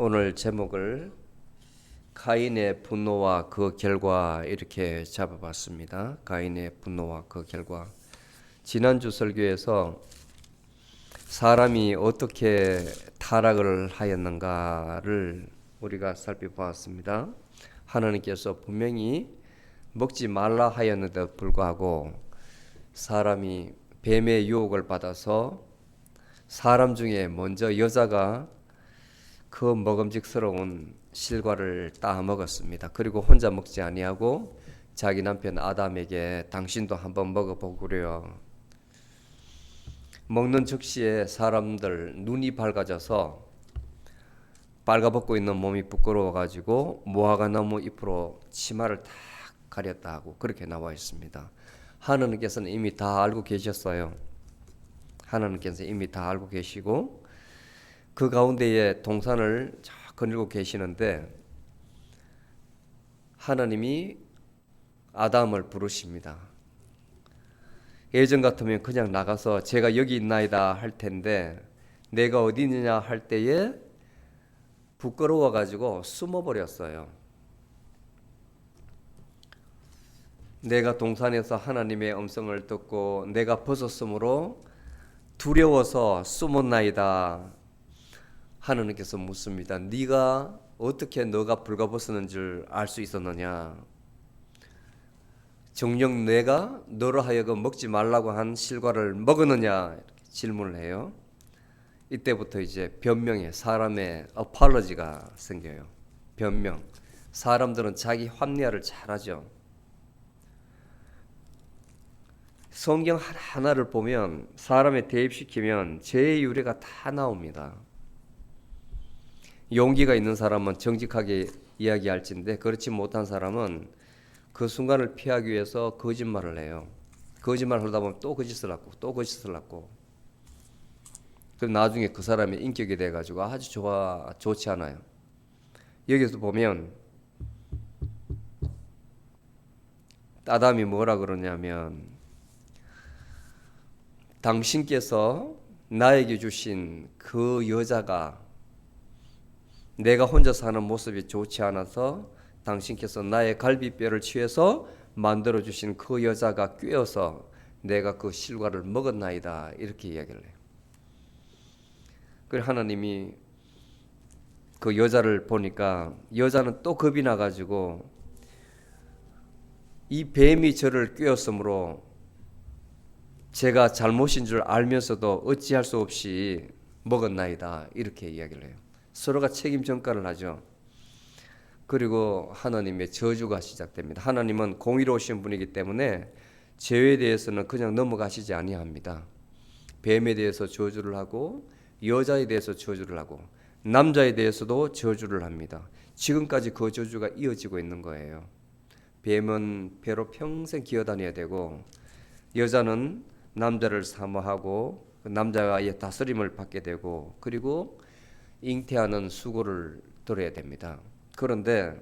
오늘 제목을 가인의 분노와 그 결과 이렇게 잡아봤습니다. 가인의 분노와 그 결과. 지난주 설교에서 사람이 어떻게 타락을 하였는가를 우리가 살펴보았습니다. 하나님께서 분명히 먹지 말라 하였는데도 불구하고 사람이 뱀의 유혹을 받아서 사람 중에 먼저 여자가 그 먹음직스러운 실과를 따 먹었습니다. 그리고 혼자 먹지 아니하고 자기 남편 아담에게 당신도 한번 먹어보구려. 먹는 즉시에 사람들 눈이 밝아져서 빨가벗고 있는 몸이 부끄러워가지고 무화과나무 잎으로 치마를 탁 가렸다 하고 그렇게 나와 있습니다. 하나님께서는 이미 다 알고 계셨어요. 하나님께서 이미 다 알고 계시고 그 가운데에 동산을 쫙 거닐고 계시는데 하나님이 아담을 부르십니다. 예전 같으면 그냥 나가서 제가 여기 있나이다 할 텐데 내가 어디 있느냐 할 때에 부끄러워 가지고 숨어버렸어요. 내가 동산에서 하나님의 음성을 듣고 내가 벗었으므로 두려워서 숨었나이다. 하나님께서 묻습니다. 네가 어떻게 너가 불가벗었는 줄 알 수 있었느냐? 정녕 내가 너로 하여금 먹지 말라고 한 실과를 먹었느냐? 이렇게 질문을 해요. 이때부터 이제 변명에 사람의 어팔러지가 생겨요. 변명. 사람들은 자기 합리화를 잘하죠. 성경 하나하나를 보면 사람에 대입시키면 죄의 유래가 다 나옵니다. 용기가 있는 사람은 정직하게 이야기할진데 그렇지 못한 사람은 그 순간을 피하기 위해서 거짓말을 해요. 거짓말을 하다 보면 또 거짓을 하고 또 거짓을 하고 그럼 나중에 그 사람의 인격이 돼가지고 아주 좋지 않아요. 여기서 보면 아담이 뭐라 그러냐면 당신께서 나에게 주신 그 여자가 내가 혼자 사는 모습이 좋지 않아서 당신께서 나의 갈비뼈를 취해서 만들어주신 그 여자가 꿰어서 내가 그 실과를 먹었나이다 이렇게 이야기를 해요. 그래서 하나님이 그 여자를 보니까 여자는 또 겁이 나가지고 이 뱀이 저를 꿰었으므로 제가 잘못인 줄 알면서도 어찌할 수 없이 먹었나이다 이렇게 이야기를 해요. 서로가 책임 전가를 하죠. 그리고 하나님의 저주가 시작됩니다. 하나님은 공의로우신 분이기 때문에 죄에 대해서는 그냥 넘어가시지 아니합니다. 뱀에 대해서 저주를 하고 여자에 대해서 저주를 하고 남자에 대해서도 저주를 합니다. 지금까지 그 저주가 이어지고 있는 거예요. 뱀은 배로 평생 기어다녀야 되고 여자는 남자를 사모하고 남자의 다스림을 받게 되고 그리고 잉태하는 수고를 들어야 됩니다. 그런데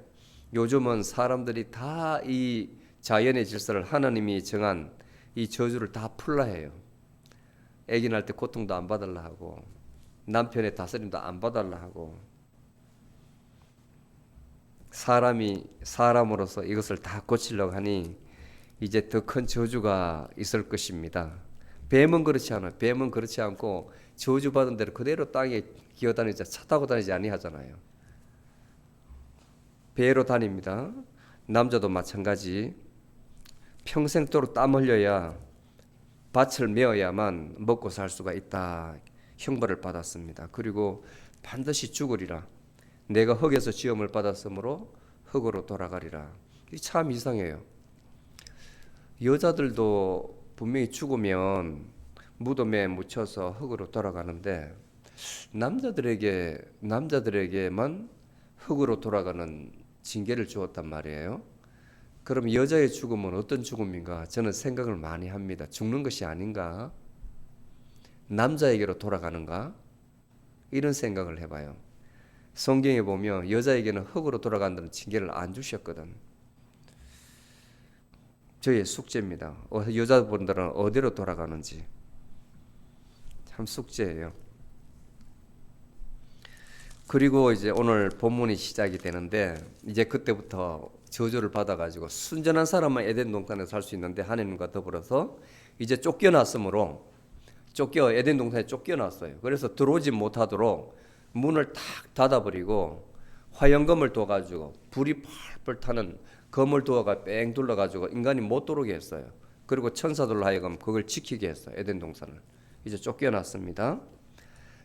요즘은 사람들이 다 이 자연의 질서를 하나님이 정한 이 저주를 다 풀라 해요. 아기 낳을 때 고통도 안 받으려 하고 남편의 다스림도 안 받으려 하고 사람이 사람으로서 이것을 다 고치려고 하니 이제 더 큰 저주가 있을 것입니다. 뱀은 그렇지 않아요. 뱀은 그렇지 않고 저주받은 대로 그대로 땅에 기어다니지 차 타고 다니지 아니하잖아요. 배로 다닙니다. 남자도 마찬가지. 평생도록 땀 흘려야 밭을 메어야만 먹고 살 수가 있다. 형벌을 받았습니다. 그리고 반드시 죽으리라. 내가 흙에서 지음을 받았으므로 흙으로 돌아가리라. 이게 참 이상해요. 여자들도 분명히 죽으면 무덤에 묻혀서 흙으로 돌아가는데 남자들에게만 흙으로 돌아가는 징계를 주었단 말이에요. 그럼 여자의 죽음은 어떤 죽음인가? 저는 생각을 많이 합니다. 죽는 것이 아닌가? 남자에게로 돌아가는가? 이런 생각을 해봐요. 성경에 보면 여자에게는 흙으로 돌아간다는 징계를 안 주셨거든. 저의 숙제입니다. 여자분들은 어디로 돌아가는지 참 숙제예요. 그리고 이제 오늘 본문이 시작이 되는데 이제 그때부터 저주를 받아가지고 순전한 사람만 에덴 동산에 살 수 있는데 하나님과 더불어서 이제 에덴 동산에 쫓겨났어요. 그래서 들어오지 못하도록 문을 탁 닫아버리고 화영검을 둬가지고 불이 펄펄 타는 검을 두어가 뺑 둘러가지고 인간이 못 들어오게 했어요. 그리고 천사들로 하여금 그걸 지키게 했어요. 에덴 동산을. 이제 쫓겨났습니다.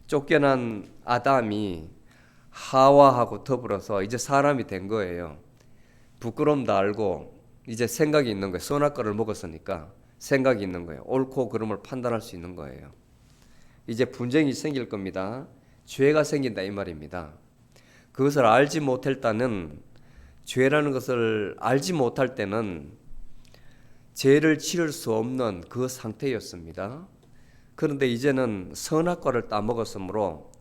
쫓겨난 아담이 하와하고 더불어서 이제 사람이 된 거예요. 부끄러움도 알고 이제 생각이 있는 거예요. 선악과를 먹었으니까 생각이 있는 거예요. 옳고 그름을 판단할 수 있는 거예요. 이제 분쟁이 생길 겁니다. 죄가 생긴다 이 말입니다. 그것을 알지 못할 때는 죄라는 것을 알지 못할 때는 죄를 치를 수 없는 그 상태였습니다. 그런데 이제는 선악과를 따먹었으므로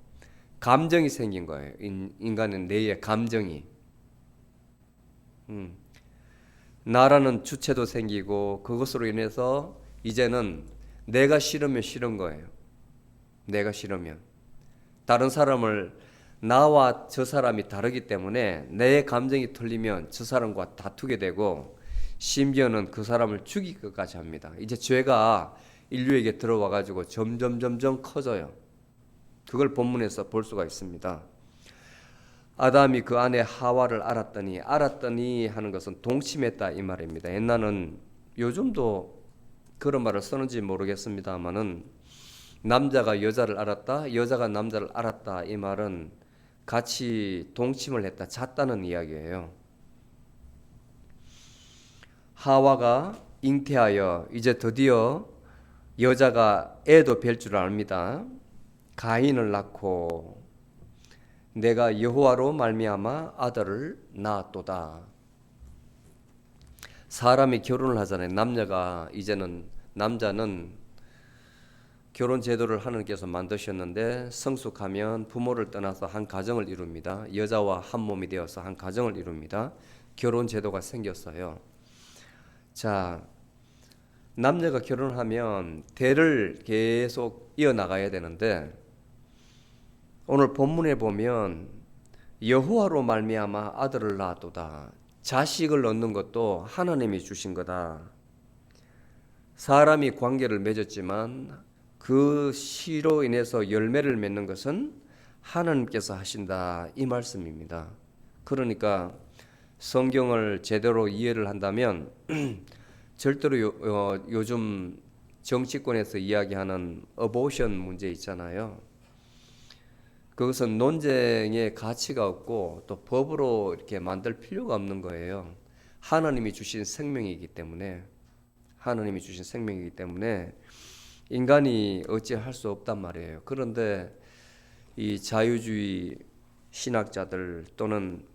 감정이 생긴 거예요. 인간은 뇌에 감정이. 나라는 주체도 생기고 그것으로 인해서 이제는 내가 싫으면 싫은 거예요. 내가 싫으면. 다른 사람을 나와 저 사람이 다르기 때문에 내 감정이 틀리면 저 사람과 다투게 되고 심지어는 그 사람을 죽일 것까지 합니다. 이제 죄가 인류에게 들어와 가지고 점점 커져요. 그걸 본문에서 볼 수가 있습니다. 아담이 그 안에 하와를 알았더니 하는 것은 동침했다 이 말입니다. 옛날은 요즘도 그런 말을 쓰는지 모르겠습니다만은 남자가 여자를 알았다, 여자가 남자를 알았다 이 말은 같이 동침을 했다, 잤다는 이야기예요. 하와가 잉태하여 이제 드디어 여자가 애도 뵐 줄 압니다. 가인을 낳고 내가 여호와로 말미암아 아들을 낳았도다. 사람이 결혼을 하잖아요. 남자는 결혼 제도를 하나님께서 만드셨는데 성숙하면 부모를 떠나서 한 가정을 이룹니다. 여자와 한 몸이 되어서 한 가정을 이룹니다. 결혼 제도가 생겼어요. 자, 남자가 결혼하면 대를 계속 이어나가야 되는데 오늘 본문에 보면 여호와로 말미암아 아들을 낳았도다. 자식을 얻는 것도 하나님이 주신 거다. 사람이 관계를 맺었지만 그 씨로 인해서 열매를 맺는 것은 하나님께서 하신다 이 말씀입니다. 그러니까 성경을 제대로 이해를 한다면 절대로 요즘 정치권에서 이야기하는 어보션 문제 있잖아요. 그것은 논쟁의 가치가 없고 또 법으로 이렇게 만들 필요가 없는 거예요. 하나님이 주신 생명이기 때문에 인간이 어찌할 수 없단 말이에요. 그런데 이 자유주의 신학자들 또는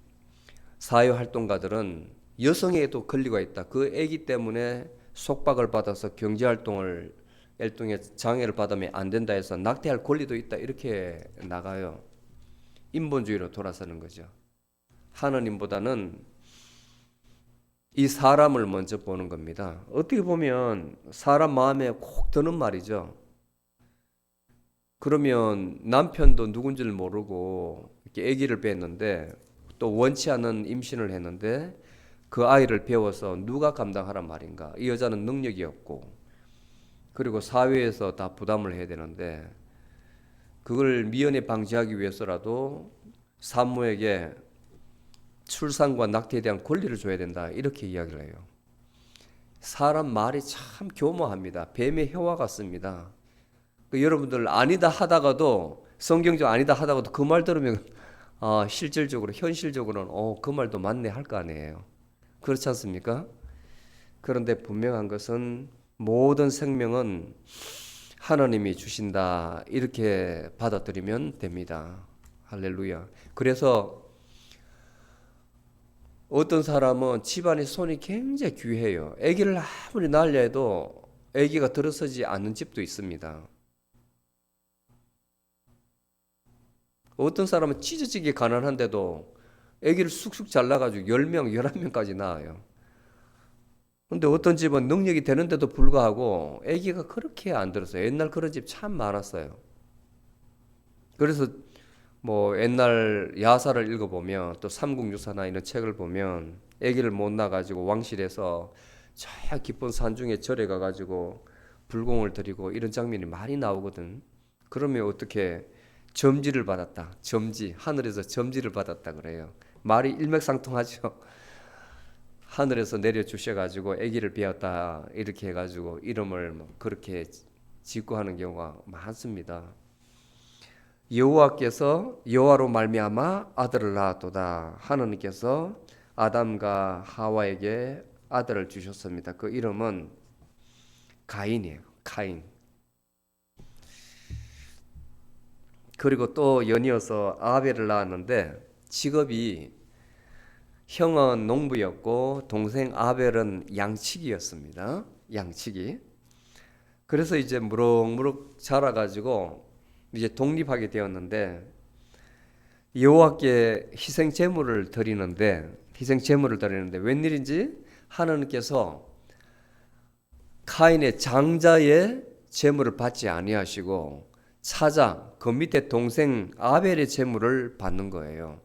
사회활동가들은 여성에게도 권리가 있다. 그 애기 때문에 속박을 받아서 경제활동을 일종의 장애를 받으면 안 된다 해서 낙태할 권리도 있다. 이렇게 나가요. 인본주의로 돌아서는 거죠. 하나님보다는 이 사람을 먼저 보는 겁니다. 어떻게 보면 사람 마음에 콕 드는 말이죠. 그러면 남편도 누군지를 모르고 이렇게 아기를 뺐는데 또 원치 않은 임신을 했는데 그 아이를 배워서 누가 감당하란 말인가? 이 여자는 능력이 없고 그리고 사회에서 다 부담을 해야 되는데 그걸 미연에 방지하기 위해서라도 산모에게 출산과 낙태에 대한 권리를 줘야 된다 이렇게 이야기를 해요. 사람 말이 참 교모합니다. 뱀의 혀와 같습니다. 여러분들 아니다 하다가도 성경적 아니다 하다가도 그 말 들으면 실질적으로 현실적으로는 그 말도 맞네 할 거 아니에요. 그렇지 않습니까? 그런데 분명한 것은 모든 생명은 하나님이 주신다 이렇게 받아들이면 됩니다. 할렐루야. 그래서 어떤 사람은 집안의 손이 굉장히 귀해요. 아기를 아무리 낳으려 해도 아기가 들어서지 않는 집도 있습니다. 어떤 사람은 찢어지게 가난한데도 아기를 쑥쑥 잘라가지고 10명, 11명까지 낳아요. 근데 어떤 집은 능력이 되는데도 불구하고 아기가 그렇게 안 들었어요. 옛날 그런 집 참 많았어요. 그래서 뭐 옛날 야사를 읽어보면 또 삼국유사나 이런 책을 보면 아기를 못 낳아가지고 왕실에서 저 깊은 산중에 절에 가가지고 불공을 드리고 이런 장면이 많이 나오거든. 그러면 어떻게 점지를 받았다. 점지. 하늘에서 점지를 받았다 그래요. 말이 일맥상통하죠. 하늘에서 내려주셔가지고 아기를 배웠다 이렇게 해가지고 이름을 뭐 그렇게 짓고 하는 경우가 많습니다. 여호와께서 여호와로 말미암아 아들을 낳았도다. 하느님께서 아담과 하와에게 아들을 주셨습니다. 그 이름은 가인이에요. 가인. 그리고 또 연이어서 아벨을 낳았는데 직업이 형은 농부였고 동생 아벨은 양치기였습니다. 양치기. 그래서 이제 무럭무럭 자라가지고 이제 독립하게 되었는데 여호와께 희생 제물을 드리는데 웬일인지 하나님께서 카인의 장자의 제물을 받지 아니하시고 사자 그 밑에 동생 아벨의 제물을 받는 거예요.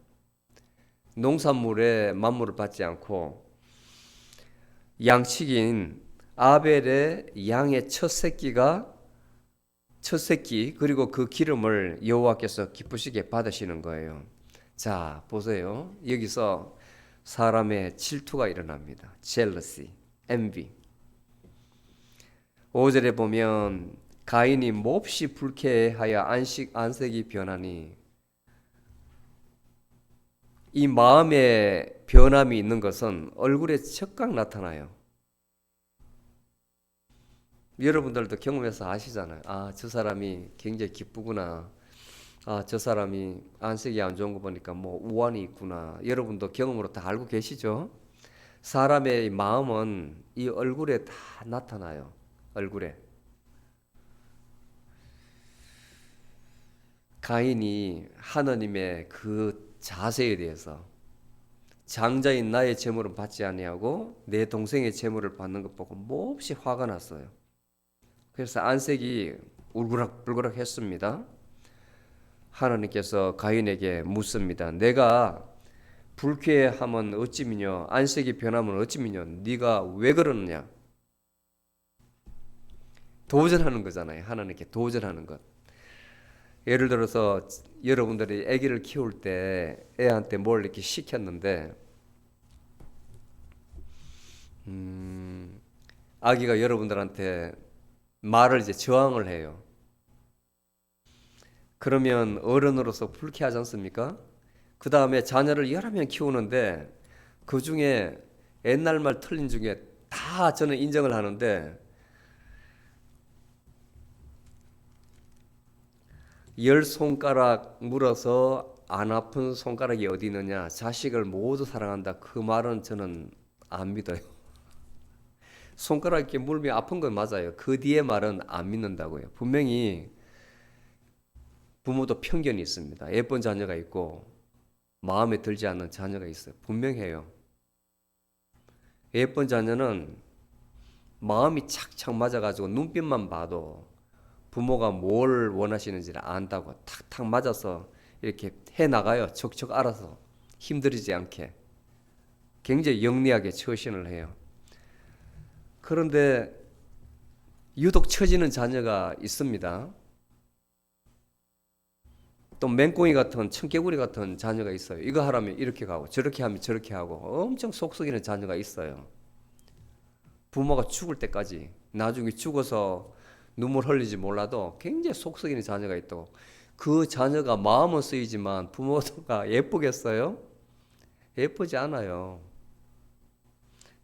농산물의 만물을 받지 않고 양치기인 아벨의 양의 첫 새끼 그리고 그 기름을 여호와께서 기쁘시게 받으시는 거예요. 자, 보세요. 여기서 사람의 질투가 일어납니다. jealousy, envy. 5절에 보면 가인이 몹시 불쾌하여 안색이 변하니 이 마음의 변함이 있는 것은 얼굴에 즉각 나타나요. 여러분들도 경험해서 아시잖아요. 아, 저 사람이 굉장히 기쁘구나. 아, 저 사람이 안색이 안 좋은 거 보니까 뭐 우환이 있구나. 여러분도 경험으로 다 알고 계시죠? 사람의 마음은 이 얼굴에 다 나타나요. 얼굴에. 가인이 하나님의 그 자세에 대해서 장자인 나의 재물은 받지 아니하고 내 동생의 재물을 받는 것 보고 몹시 화가 났어요. 그래서 안색이 울그락불그락 했습니다. 하나님께서 가인에게 묻습니다. 내가 불쾌하면 어찌미뇨 안색이 변하면 어찌미뇨 네가 왜 그러느냐. 도전하는 거잖아요. 하나님께 도전하는 것. 예를 들어서 여러분들이 아기를 키울 때 애한테 뭘 이렇게 시켰는데 아기가 여러분들한테 말을 이제 저항을 해요. 그러면 어른으로서 불쾌하지 않습니까? 그 다음에 자녀를 여러 명 키우는데 그 중에 옛날 말 틀린 중에 다 저는 인정을 하는데 10손가락 물어서 안 아픈 손가락이 어디 있느냐. 자식을 모두 사랑한다. 그 말은 저는 안 믿어요. 손가락 이렇게 물면 아픈 건 맞아요. 그 뒤에 말은 안 믿는다고요. 분명히 부모도 편견이 있습니다. 예쁜 자녀가 있고 마음에 들지 않는 자녀가 있어요. 분명해요. 예쁜 자녀는 마음이 착착 맞아가지고 눈빛만 봐도 부모가 뭘 원하시는지를 안다고 탁탁 맞아서 이렇게 해나가요. 척척 알아서 힘들이지 않게 굉장히 영리하게 처신을 해요. 그런데 유독 처지는 자녀가 있습니다. 또 맹꽁이 같은 청개구리 같은 자녀가 있어요. 이거 하라면 이렇게 가고 저렇게 하면 저렇게 하고 엄청 속 썩이는 자녀가 있어요. 부모가 죽을 때까지 나중에 죽어서 눈물 흘리지 몰라도 굉장히 속 썩이는 자녀가 있다고. 그 자녀가 마음은 쓰이지만 부모가 예쁘겠어요? 예쁘지 않아요.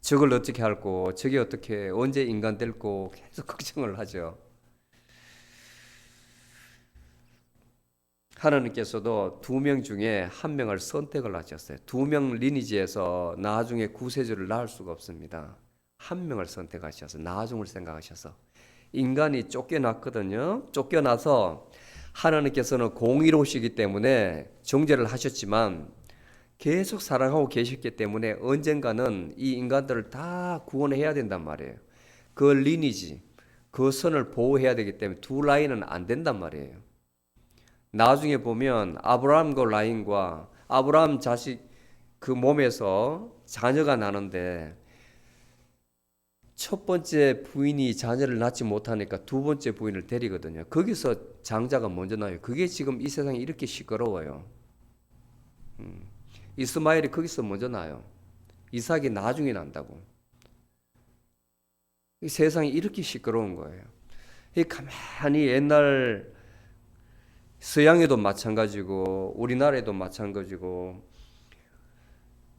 저걸 어떻게 할고 저게 어떻게 언제 인간 될고 계속 걱정을 하죠. 하나님께서도 2명 중에 1명을 선택을 하셨어요. 2명 리니지에서 나중에 구세주를 낳을 수가 없습니다. 1명을 선택하셔서 나중을 생각하셔서 인간이 쫓겨났거든요. 쫓겨나서 하나님께서는 공의로우시기 때문에 정죄를 하셨지만 계속 사랑하고 계셨기 때문에 언젠가는 이 인간들을 다 구원해야 된단 말이에요. 그 리니지, 그 선을 보호해야 되기 때문에 두 라인은 안 된단 말이에요. 나중에 보면 아브라함과 라인과 아브라함 자식 그 몸에서 자녀가 나는데 첫 번째 부인이 자녀를 낳지 못하니까 두 번째 부인을 데리거든요. 거기서 장자가 먼저 나요. 그게 지금 이 세상이 이렇게 시끄러워요. 이스마엘이 거기서 먼저 나요. 이삭이 나중에 난다고. 이 세상이 이렇게 시끄러운 거예요. 이 가만히 옛날 서양에도 마찬가지고 우리나라에도 마찬가지고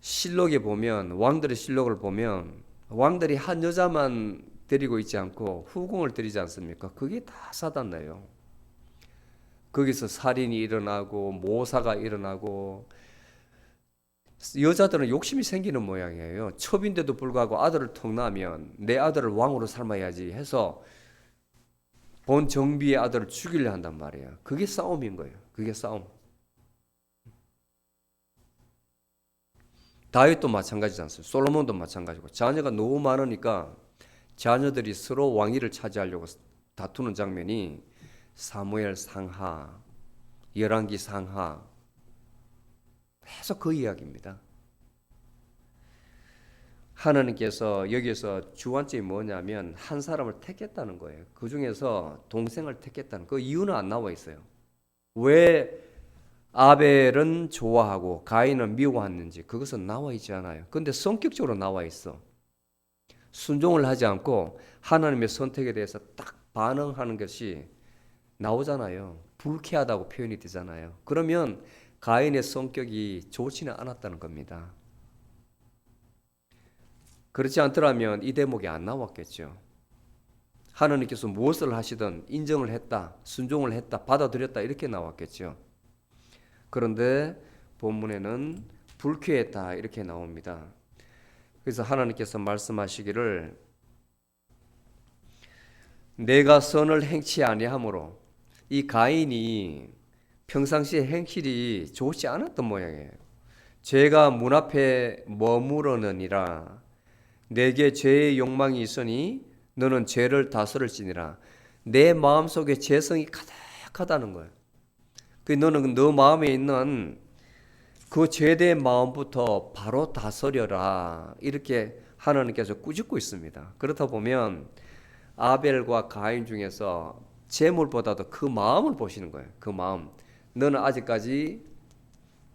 실록에 보면 왕들의 실록을 보면 왕들이 한 여자만 데리고 있지 않고 후궁을 데리지 않습니까? 그게 다 사단나요. 거기서 살인이 일어나고 모사가 일어나고 여자들은 욕심이 생기는 모양이에요. 첩인데도 불구하고 아들을 턱 낳으면 내 아들을 왕으로 삶아야지 해서 본 정비의 아들을 죽이려 한단 말이에요. 그게 싸움인 거예요. 그게 싸움. 다윗도 마찬가지지 않습니까? 솔로몬도 마찬가지고 자녀가 너무 많으니까 자녀들이 서로 왕위를 차지하려고 다투는 장면이 사무엘 상하, 열왕기 상하 계속 그 이야기입니다. 하나님께서 여기서 주관점이 뭐냐면 한 사람을 택했다는 거예요. 그 중에서 동생을 택했다는 그 이유는 안 나와 있어요. 왜 아벨은 좋아하고 가인은 미워하는지 그것은 나와 있지 않아요. 근데 성격적으로 나와 있어. 순종을 하지 않고 하나님의 선택에 대해서 딱 반응하는 것이 나오잖아요. 불쾌하다고 표현이 되잖아요. 그러면 가인의 성격이 좋지는 않았다는 겁니다. 그렇지 않더라면 이 대목이 안 나왔겠죠. 하나님께서 무엇을 하시든 인정을 했다, 순종을 했다, 받아들였다 이렇게 나왔겠죠. 그런데 본문에는 불쾌했다 이렇게 나옵니다. 그래서 하나님께서 말씀하시기를 내가 선을 행치 아니하므로 이 가인이 평상시에 행실이 좋지 않았던 모양이에요. 죄가 문 앞에 머무르느니라 내게 죄의 욕망이 있으니 너는 죄를 다스릴지니라. 내 마음속에 죄성이 가득하다는 거예요. 너는 너 마음에 있는 그 죄된 마음부터 바로 다스려라. 이렇게 하나님께서 꾸짖고 있습니다. 그렇다 보면 아벨과 가인 중에서 재물보다도 그 마음을 보시는 거예요. 그 마음. 너는 아직까지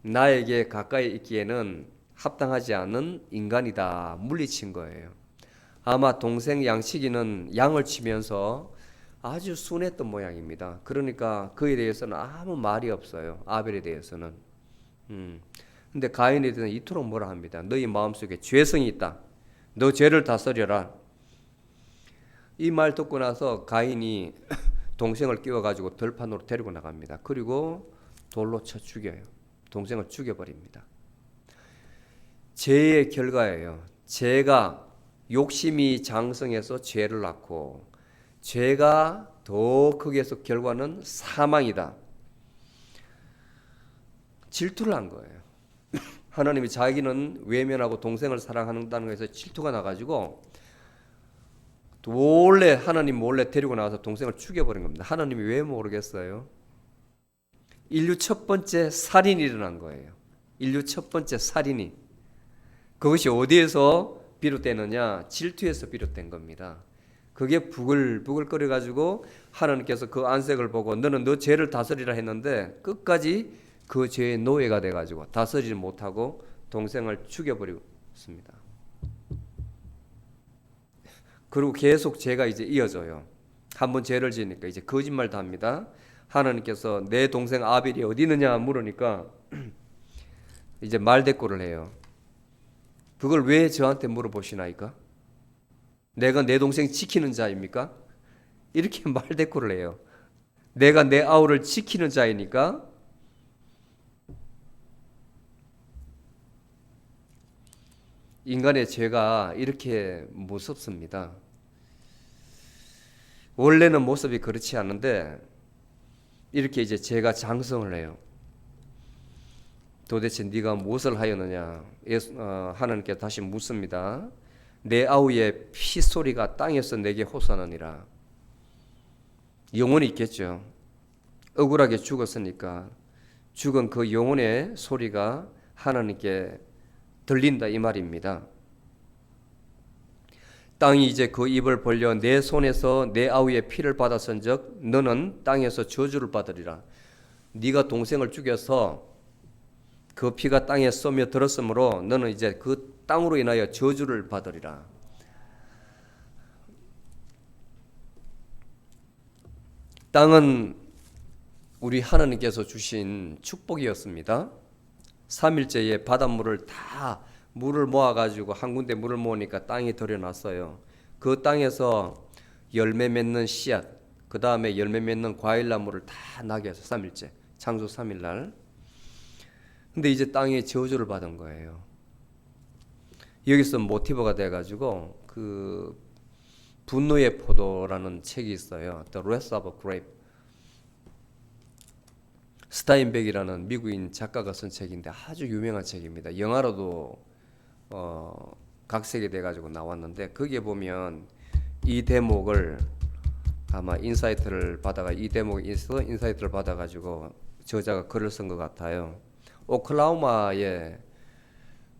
나에게 가까이 있기에는 합당하지 않은 인간이다. 물리친 거예요. 아마 동생 양치기는 양을 치면서 아주 순했던 모양입니다. 그러니까 그에 대해서는 아무 말이 없어요. 아벨에 대해서는. 근데 가인에 대해서는 이토록 뭐라 합니다. 너희 마음속에 죄성이 있다. 너 죄를 다스려라. 이 말 듣고 나서 가인이 동생을 끼워가지고 들판으로 데리고 나갑니다. 그리고 돌로 쳐 죽여요. 동생을 죽여버립니다. 죄의 결과예요. 죄가 욕심이 장성해서 죄를 낳고 죄가 더 크게 해서 결과는 사망이다. 질투를 한 거예요. 하나님이 자기는 외면하고 동생을 사랑한다는 것에서 질투가 나가지고 몰래 하나님 몰래 데리고 나와서 동생을 죽여버린 겁니다. 하나님이 왜 모르겠어요? 인류 첫 번째 살인이 일어난 거예요. 인류 첫 번째 살인이. 그것이 어디에서 비롯되느냐? 질투에서 비롯된 겁니다. 그게 부글부글 끓여가지고 하나님께서 그 안색을 보고 너는 너 죄를 다스리라 했는데 끝까지 그 죄의 노예가 돼가지고 다스리지 못하고 동생을 죽여버렸습니다. 그리고 계속 죄가 이제 이어져요. 한번 죄를 지으니까 이제 거짓말도 합니다. 하나님께서 내 동생 아벨이 어디 있느냐 물으니까 이제 말대꾸를 해요. 그걸 왜 저한테 물어보시나이까? 내가 내 동생 지키는 자입니까? 이렇게 말대꾸를 해요. 내가 내 아우를 지키는 자이니까 인간의 죄가 이렇게 무섭습니다. 원래는 모습이 그렇지 않은데 이렇게 이제 죄가 장성을 해요. 도대체 네가 무엇을 하였느냐? 하나님께 다시 묻습니다. 내 아우의 피소리가 땅에서 내게 호소하느니라. 영혼이 있겠죠. 억울하게 죽었으니까 죽은 그 영혼의 소리가 하나님께 들린다 이 말입니다. 땅이 이제 그 입을 벌려 내 손에서 내 아우의 피를 받았은즉 너는 땅에서 저주를 받으리라. 네가 동생을 죽여서 그 피가 땅에 스며들었으므로 너는 이제 그 땅으로 인하여 저주를 받으리라. 땅은 우리 하나님께서 주신 축복이었습니다. 3일째에 바닷물을 다 물을 모아가지고 한 군데 물을 모으니까 땅이 들여놨어요. 그 땅에서 열매 맺는 씨앗, 그 다음에 열매 맺는 과일나무를 다 나게 해서 3일째, 창조 3일 날. 근데 이제 땅에 저주를 받은 거예요. 여기서 모티브가 돼가지고 그 분노의 포도라는 책이 있어요. The Wrath of a Grape. 스타인백이라는 미국인 작가가 쓴 책인데 아주 유명한 책입니다. 영화로도 각색이 돼가지고 나왔는데 거기에 보면 이 대목을 아마 인사이트를 받아가 이 대목에서 인사이트를 받아가지고 저자가 글을 쓴 것 같아요. 오클라호마에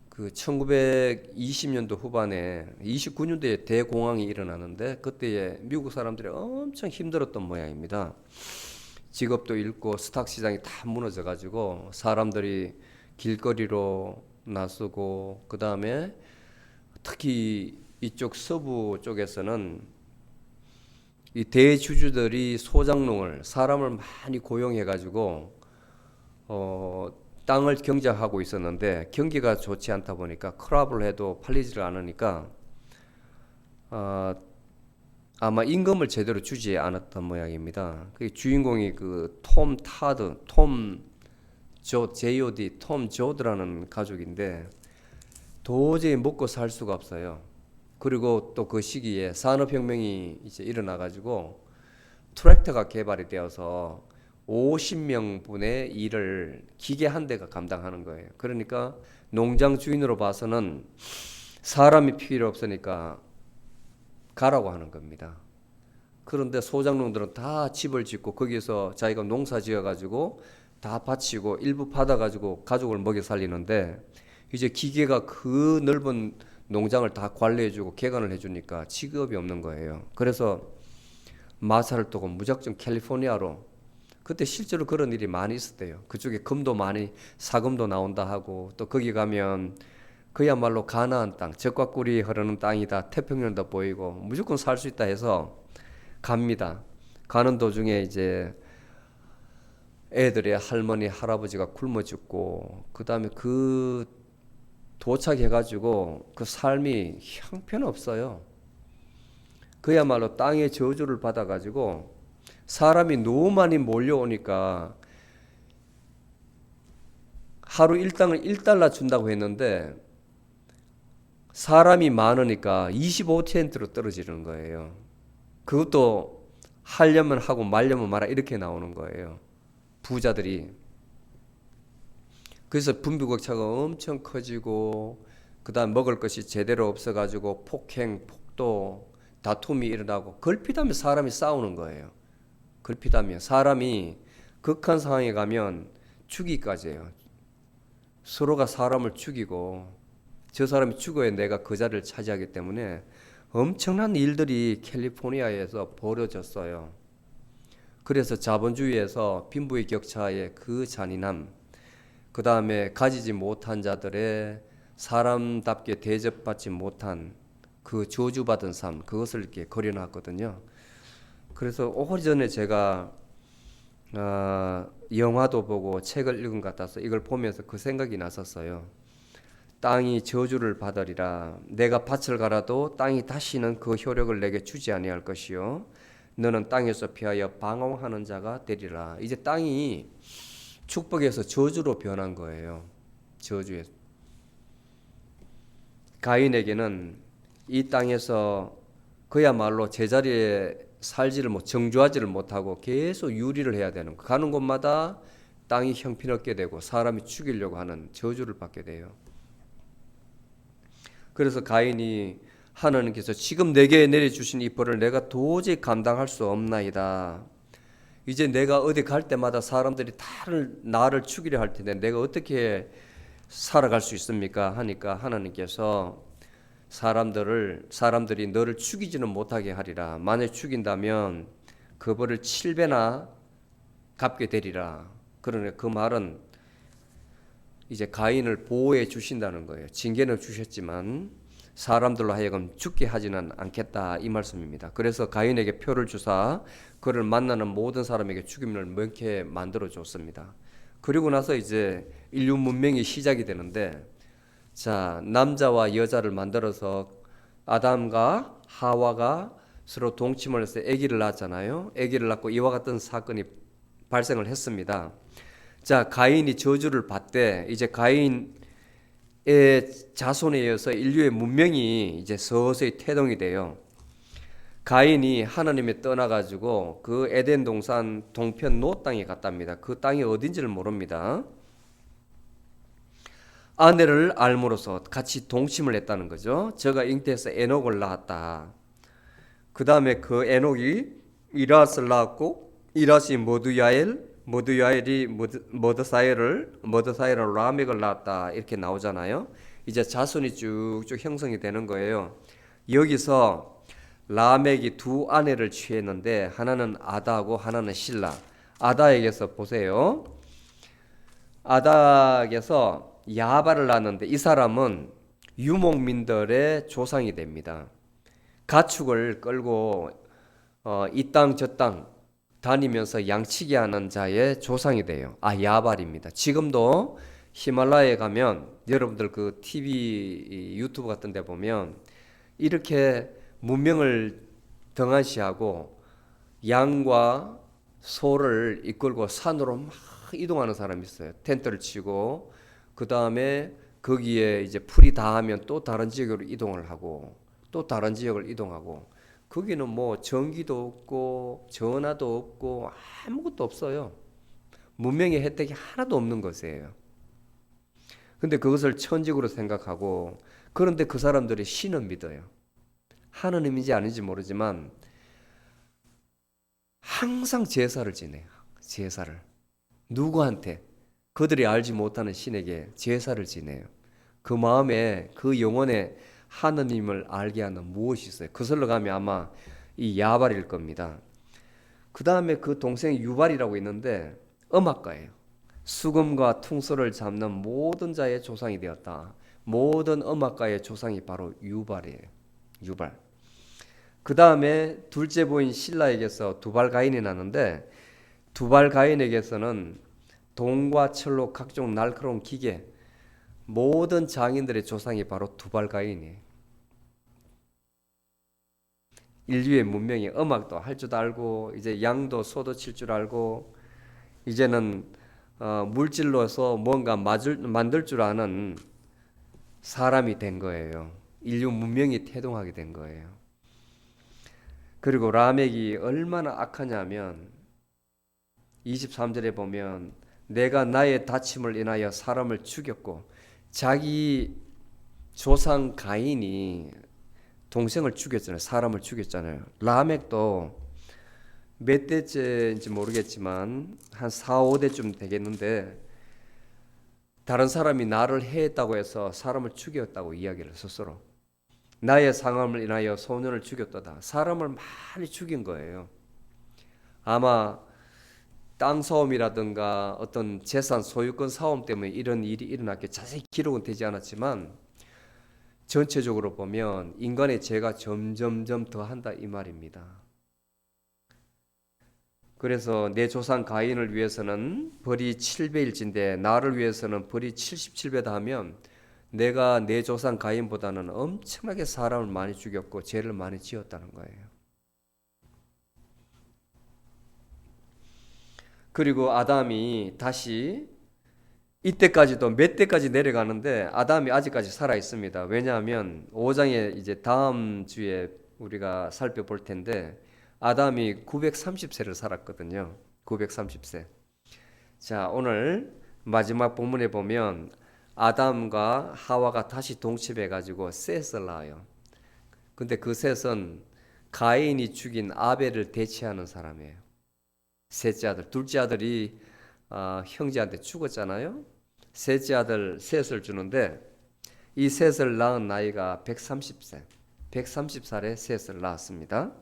그 1920년도 후반에 29년도에 대공황이 일어나는데 그때에 미국 사람들이 엄청 힘들었던 모양입니다. 직업도 잃고 스탁 시장이 다 무너져 가지고 사람들이 길거리로 나서고 그 다음에 특히 이쪽 서부 쪽에서는 이 대주주들이 소작농을 사람을 많이 고용해 가지고 땅을 경작하고 있었는데 경기가 좋지 않다 보니까 크랍을 해도 팔리지를 않으니까 아마 임금을 제대로 주지 않았던 모양입니다. 그 주인공이 그 톰 타드, J.O.D. 톰 조드라는 가족인데 도저히 먹고 살 수가 없어요. 그리고 또 그 시기에 산업혁명이 이제 일어나가지고 트랙터가 개발이 되어서 50명분의 일을 기계 한 대가 감당하는 거예요. 그러니까 농장 주인으로 봐서는 사람이 필요 없으니까 가라고 하는 겁니다. 그런데 소작농들은 다 집을 짓고 거기서 자기가 농사 지어가지고 다 바치고 일부 받아가지고 가족을 먹여 살리는데 이제 기계가 그 넓은 농장을 다 관리해주고 개간을 해주니까 직업이 없는 거예요. 그래서 마사를 두고 무작정 캘리포니아로 그때 실제로 그런 일이 많이 있었대요. 그쪽에 금도 많이 사금도 나온다 하고 또 거기 가면 그야말로 가나안 땅, 젖과 꿀이 흐르는 땅이다. 태평양도 보이고 무조건 살 수 있다 해서 갑니다. 가는 도중에 이제 애들의 할머니, 할아버지가 굶어 죽고 그 다음에 그 도착해가지고 그 삶이 형편없어요. 그야말로 땅의 저주를 받아가지고 사람이 너무 많이 몰려오니까 하루 일당을 1달러 준다고 했는데 사람이 많으니까 25센트로 떨어지는 거예요. 그것도 하려면 하고 말려면 말아 이렇게 나오는 거예요. 부자들이. 그래서 빈부격차가 엄청 커지고 그다음 먹을 것이 제대로 없어가지고 폭행, 폭도, 다툼이 일어나고 걸핏하면 사람이 싸우는 거예요. 걸핏하면 사람이 극한 상황에 가면 죽이기까지예요. 서로가 사람을 죽이고 저 사람이 죽어야 내가 그 자리를 차지하기 때문에 엄청난 일들이 캘리포니아에서 벌어졌어요. 그래서 자본주의에서 빈부의 격차의 그 잔인함, 그 다음에 가지지 못한 자들의 사람답게 대접받지 못한 그 저주받은 삶, 그것을 이렇게 그려놨거든요. 그래서 오래전에 제가 영화도 보고 책을 읽은 것 같아서 이걸 보면서 그 생각이 났었어요. 땅이 저주를 받으리라. 내가 밭을 갈아도 땅이 다시는 그 효력을 내게 주지 아니할 것이요. 너는 땅에서 피하여 방황하는 자가 되리라. 이제 땅이 축복에서 저주로 변한 거예요. 저주에서. 가인에게는 이 땅에서 그야말로 제자리에 정주하지를 못하고 계속 유리를 해야 되는 거. 가는 곳마다 땅이 형편없게 되고 사람이 죽이려고 하는 저주를 받게 돼요. 그래서 가인이 하나님께서 지금 내게 내려주신 이 벌을 내가 도저히 감당할 수 없나이다. 이제 내가 어디 갈 때마다 사람들이 나를 죽이려 할 텐데 내가 어떻게 살아갈 수 있습니까? 하니까 하나님께서 사람들이 너를 죽이지는 못하게 하리라. 만약 죽인다면 그 벌을 7배나 갚게 되리라. 그러니 그 말은 이제 가인을 보호해 주신다는 거예요. 징계는 주셨지만 사람들로 하여금 죽게 하지는 않겠다 이 말씀입니다. 그래서 가인에게 표를 주사 그를 만나는 모든 사람에게 죽임을 명케 만들어 줬습니다. 그리고 나서 이제 인류 문명이 시작이 되는데, 자, 남자와 여자를 만들어서 아담과 하와가 서로 동침을 해서 아기를 낳았잖아요. 아기를 낳고 이와 같은 사건이 발생을 했습니다. 자, 가인이 저주를 받되 이제 가인의 자손에 이어서 인류의 문명이 이제 서서히 태동이 돼요. 가인이 하나님에 떠나가지고 그 에덴 동산 동편 노 땅에 갔답니다. 그 땅이 어딘지를 모릅니다. 아내를 알므로써 같이 동침을 했다는 거죠. 저가 잉태해서 에녹을 낳았다. 그 다음에 그 에녹이 이라스를 낳았고 이라스이 머드야엘이 머드사엘을 라멕을 낳았다. 이렇게 나오잖아요. 이제 자손이 쭉쭉 형성이 되는 거예요. 여기서 라멕이 두 아내를 취했는데 하나는 아다고 하나는 실라. 아다에게서 보세요. 아다에게서 야발을 낳았는데 이 사람은 유목민들의 조상이 됩니다. 가축을 끌고 이 땅 저 땅 다니면서 양치기 하는 자의 조상이 돼요. 야발입니다. 지금도 히말라야에 가면 여러분들 그 TV 유튜브 같은 데 보면 이렇게 문명을 등한시하고 양과 소를 이끌고 산으로 막 이동하는 사람이 있어요. 텐트를 치고 그 다음에 거기에 이제 풀이 닿으면 또 다른 지역으로 이동을 하고 또 다른 지역을 이동하고 거기는 뭐 전기도 없고 전화도 없고 아무것도 없어요. 문명의 혜택이 하나도 없는 것이에요. 근데 그것을 천직으로 생각하고 그런데 그 사람들이 신을 믿어요. 하느님인지 아닌지 모르지만 항상 제사를 지내요. 제사를. 누구한테? 그들이 알지 못하는 신에게 제사를 지내요. 그 마음에 그 영혼에 하느님을 알게 하는 무엇이 있어요? 그슬러 가면 아마 이 야발일 겁니다. 그 다음에 그 동생이 유발이라고 있는데 음악가예요. 수금과 퉁소를 잡는 모든 자의 조상이 되었다. 모든 음악가의 조상이 바로 유발이에요. 유발. 그 다음에 둘째 보인 실라에게서 두발 가인이 나는데 두발 가인에게서는 동과 철로 각종 날카로운 기계 모든 장인들의 조상이 바로 두발 가인이에요. 인류의 문명이 음악도 할 줄 알고 이제 양도 소도 칠 줄 알고 이제는 물질로서 뭔가 만들 줄 아는 사람이 된 거예요. 인류 문명이 태동하게 된 거예요. 그리고 라멕이 얼마나 악하냐면 23절에 보면 내가 나의 다침을 인하여 사람을 죽였고 자기 조상 가인이 동생을 죽였잖아요. 사람을 죽였잖아요. 라멕도 몇 대째인지 모르겠지만 한 4, 5대쯤 되겠는데 다른 사람이 나를 해했다고 해서 사람을 죽였다고 이야기를 스스로. 나의 상함을 인하여 소년을 죽였도다. 사람을 많이 죽인 거예요. 아마 땅 사움이라든가 어떤 재산 소유권 사움 때문에 이런 일이 일어났게 자세히 기록은 되지 않았지만 전체적으로 보면 인간의 죄가 점점점 더한다 이 말입니다. 그래서 내 조상 가인을 위해서는 벌이 7배일진데 나를 위해서는 벌이 77배다 하면 내가 내 조상 가인보다는 엄청나게 사람을 많이 죽였고 죄를 많이 지었다는 거예요. 그리고 아담이 다시 이때까지도 몇 대까지 내려가는데 아담이 아직까지 살아 있습니다. 왜냐하면 5장에 이제 다음 주에 우리가 살펴볼 텐데 아담이 930세를 살았거든요. 930세. 자, 오늘 마지막 본문에 보면 아담과 하와가 다시 동침해 가지고 셋을 낳아요. 근데 그 셋은 가인이 죽인 아벨을 대체하는 사람이에요. 셋째 아들, 둘째 아들이 형제한테 죽었잖아요. 셋째 아들 셋을 주는데 이 셋을 낳은 나이가 130세, 130살에 셋을 낳았습니다.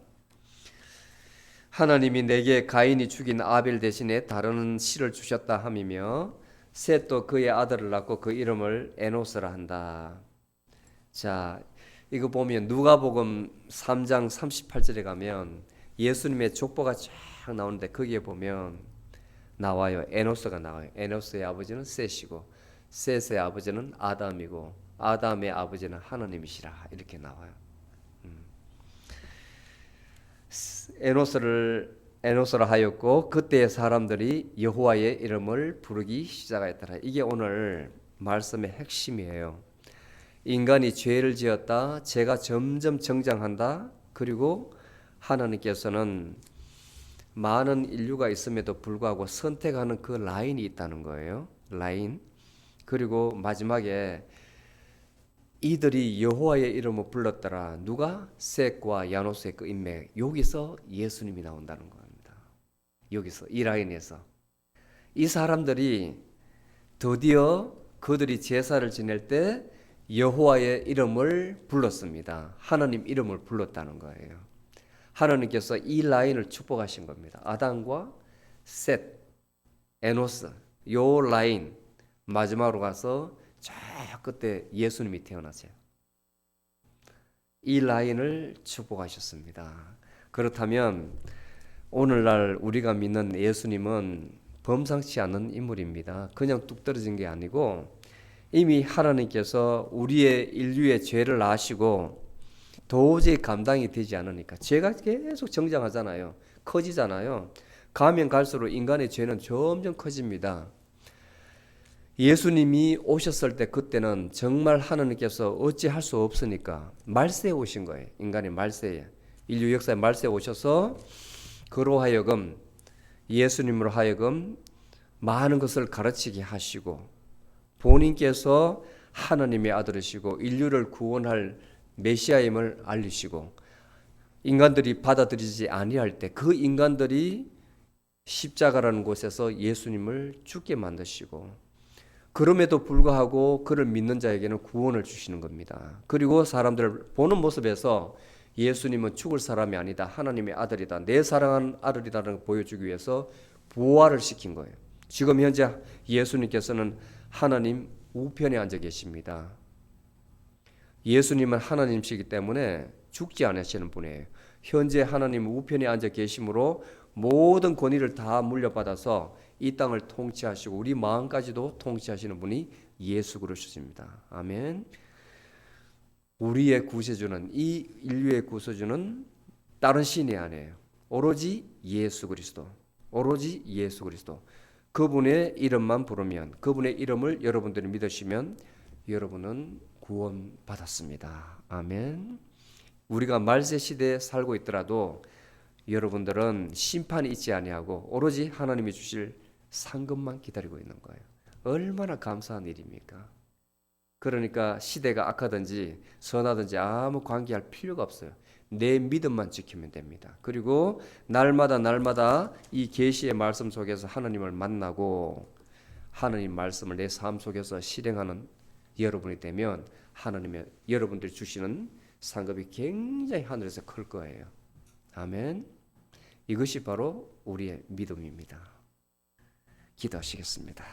하나님이 내게 가인이 죽인 아벨 대신에 다른 씨를 주셨다 함이며 셋도 그의 아들을 낳고 그 이름을 에노스라 한다. 자, 이거 보면 누가복음 3장 38절에 가면 예수님의 족보가 쫙 나오는데 거기에 보면 나와요. 에노스가 나와요. 에노스의 아버지는 셋이고 셋의 아버지는 아담이고 아담의 아버지는 하나님이시라 이렇게 나와요. 에노스를 하였고 그때의 사람들이 여호와의 이름을 부르기 시작하였더라. 이게 오늘 말씀의 핵심이에요. 인간이 죄를 지었다. 죄가 점점 정장한다. 그리고 하나님께서는 많은 인류가 있음에도 불구하고 선택하는 그 라인이 있다는 거예요. 라인. 그리고 마지막에 이들이 여호와의 이름을 불렀더라. 누가? 셋과 야노스의 그 인맥. 여기서 예수님이 나온다는 겁니다. 여기서 이 라인에서 이 사람들이 드디어 그들이 제사를 지낼 때 여호와의 이름을 불렀습니다. 하나님 이름을 불렀다는 거예요. 하나님께서 이 라인을 축복하신 겁니다. 아담과 셋, 에노스 요 라인 마지막으로 가서 저 끝에 예수님이 태어나세요. 이 라인을 축복하셨습니다. 그렇다면 오늘날 우리가 믿는 예수님은 범상치 않은 인물입니다. 그냥 뚝 떨어진 게 아니고 이미 하나님께서 우리의 인류의 죄를 아시고 도저히 감당이 되지 않으니까 죄가 계속 정장하잖아요. 커지잖아요. 가면 갈수록 인간의 죄는 점점 커집니다. 예수님이 오셨을 때 그때는 정말 하나님께서 어찌할 수 없으니까 말세에 오신 거예요. 인간의 말세에. 인류 역사의 말세에 오셔서 그로 하여금 예수님으로 하여금 많은 것을 가르치게 하시고 본인께서 하나님의 아들이시고 인류를 구원할 메시아임을 알리시고 인간들이 받아들이지 아니할 때 그 인간들이 십자가라는 곳에서 예수님을 죽게 만드시고 그럼에도 불구하고 그를 믿는 자에게는 구원을 주시는 겁니다. 그리고 사람들을 보는 모습에서 예수님은 죽을 사람이 아니다. 하나님의 아들이다. 내 사랑하는 아들이다라는 걸 보여주기 위해서 부활을 시킨 거예요. 지금 현재 예수님께서는 하나님 우편에 앉아 계십니다. 예수님은 하나님이시기 때문에 죽지 않으시는 분이에요. 현재 하나님 우편에 앉아 계심으로 모든 권위를 다 물려받아서 이 땅을 통치하시고 우리 마음까지도 통치하시는 분이 예수 그리스도입니다. 아멘. 우리의 구세주는 이 인류의 구세주는 다른 신이 아니에요. 오로지 예수 그리스도. 오로지 예수 그리스도. 그분의 이름만 부르면 그분의 이름을 여러분들이 믿으시면 여러분은 구원받았습니다. 아멘. 우리가 말세 시대에 살고 있더라도 여러분들은 심판이 있지 아니하고 오로지 하나님이 주실 상급만 기다리고 있는 거예요. 얼마나 감사한 일입니까? 그러니까 시대가 악하든지 선하든지 아무 관계할 필요가 없어요. 내 믿음만 지키면 됩니다. 그리고 날마다 이 계시의 말씀 속에서 하나님을 만나고 하나님 말씀을 내 삶 속에서 실행하는 여러분이 되면 하나님의 여러분들이 주시는 상급이 굉장히 하늘에서 클 거예요. 아멘. 이것이 바로 우리의 믿음입니다. 기도하시겠습니다.